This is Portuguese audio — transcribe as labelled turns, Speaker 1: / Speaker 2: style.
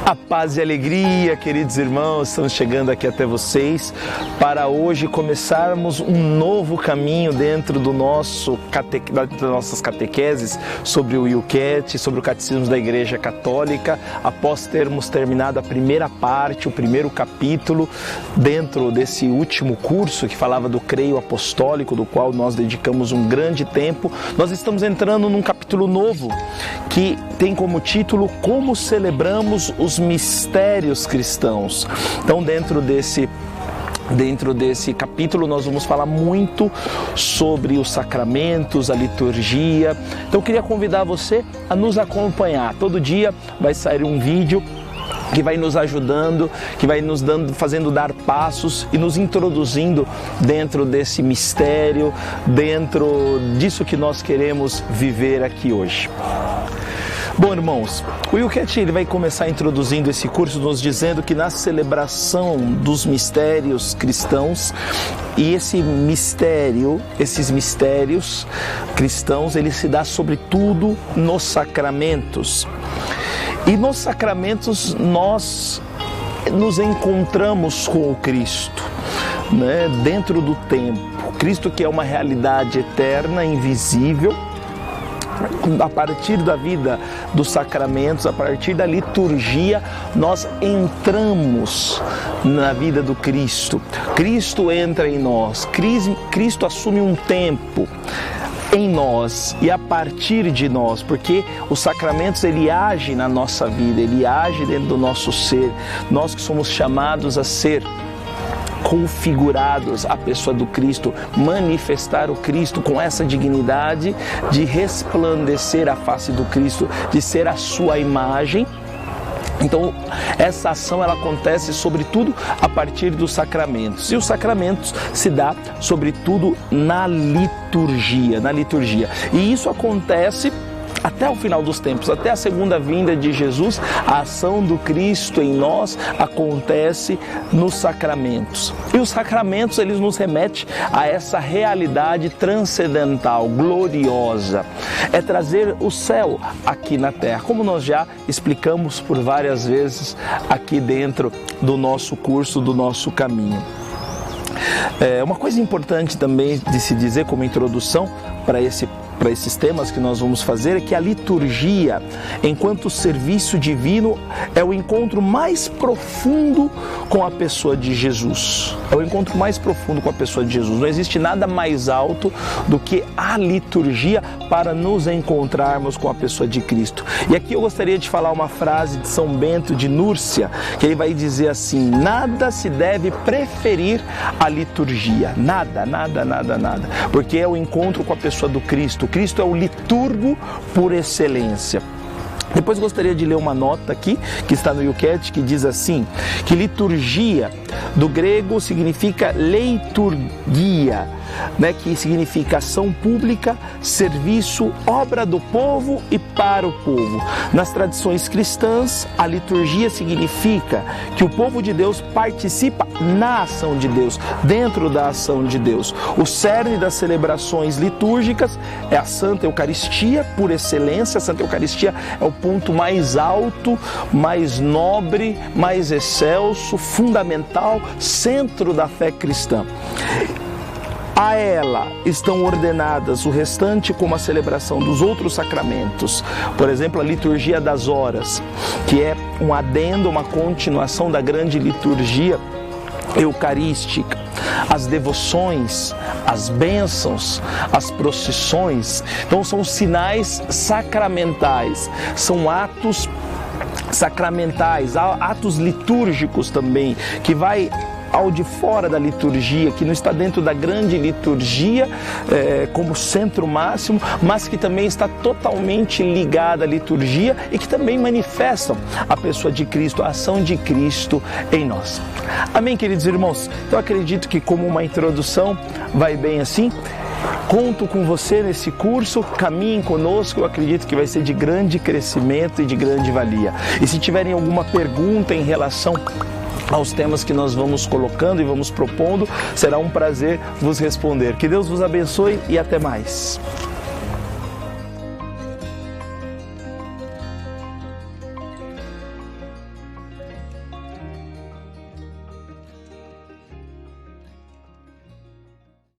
Speaker 1: A paz e alegria, queridos irmãos, estamos chegando aqui até vocês para hoje começarmos um novo caminho dentro das nossas catequeses sobre o Yucat, sobre o Catecismo da Igreja Católica, após termos terminado a primeira parte, o primeiro capítulo, dentro desse último curso que falava do creio apostólico, do qual nós dedicamos um grande tempo. Nós estamos entrando num capítulo novo que tem como título Como Celebramos os Mistérios Cristãos. Então, dentro desse capítulo nós vamos falar muito sobre os sacramentos, a liturgia. Então eu queria convidar você a nos acompanhar. Todo dia vai sair um vídeo que vai nos ajudando, que vai nos fazendo dar passos e nos introduzindo dentro desse mistério, dentro disso que nós queremos viver aqui hoje. Bom, irmãos, o Yucat ele vai começar introduzindo esse curso nos dizendo que na celebração dos mistérios cristãos, e esses mistérios cristãos, ele se dá sobretudo nos sacramentos. E nos sacramentos nós nos encontramos com o Cristo, né? Dentro do tempo. Cristo que é uma realidade eterna, invisível. A partir da vida dos sacramentos, a partir da liturgia, nós entramos na vida do Cristo. Cristo entra em nós, Cristo assume um tempo em nós e a partir de nós, porque os sacramentos ele age na nossa vida, ele age dentro do nosso ser, nós que somos chamados a ser configurados à pessoa do Cristo, manifestar o Cristo com essa dignidade de resplandecer a face do Cristo, de ser a sua imagem. Então, essa ação ela acontece sobretudo a partir dos sacramentos. E os sacramentos se dá sobretudo na liturgia. E isso acontece até o final dos tempos, até a segunda vinda de Jesus. A ação do Cristo em nós acontece nos sacramentos. E os sacramentos, eles nos remetem a essa realidade transcendental, gloriosa. É trazer o céu aqui na terra, como nós já explicamos por várias vezes aqui dentro do nosso curso, do nosso caminho. Uma coisa importante também de se dizer como introdução para esses temas que nós vamos fazer é que a liturgia, enquanto serviço divino, é o encontro mais profundo com a pessoa de Jesus. É o encontro mais profundo com a pessoa de Jesus. Não existe nada mais alto do que a liturgia para nos encontrarmos com a pessoa de Cristo. E aqui eu gostaria de falar uma frase de São Bento de Núrcia, que ele vai dizer assim: nada se deve preferir a liturgia. Nada, porque é o encontro com a pessoa do Cristo. Cristo é o liturgo por excelência. Depois gostaria de ler uma nota aqui, que está no Yucat, que diz assim, que liturgia, do grego, significa leiturgia, né, que significa ação pública, serviço, obra do povo e para o povo. Nas tradições cristãs, a liturgia significa que o povo de Deus participa na ação de Deus, dentro da ação de Deus. O cerne das celebrações litúrgicas é a Santa Eucaristia, por excelência. A Santa Eucaristia é o ponto mais alto, mais nobre, mais excelso, fundamental, centro da fé cristã. A ela estão ordenadas o restante como a celebração dos outros sacramentos. Por exemplo, a liturgia das horas, que é um adendo, uma continuação da grande liturgia eucarística. As devoções, as bênçãos, as procissões. Então são sinais sacramentais, são atos sacramentais, atos litúrgicos também, que vai ao de fora da liturgia, que não está dentro da grande liturgia como centro máximo, mas que também está totalmente ligada à liturgia e que também manifestam a pessoa de Cristo, a ação de Cristo em nós. Amém, queridos irmãos? Então acredito que como uma introdução vai bem assim. Conto com você nesse curso, caminhem conosco, eu acredito que vai ser de grande crescimento e de grande valia. E se tiverem alguma pergunta em relação aos temas que nós vamos colocando e vamos propondo, será um prazer vos responder. Que Deus vos abençoe e até mais.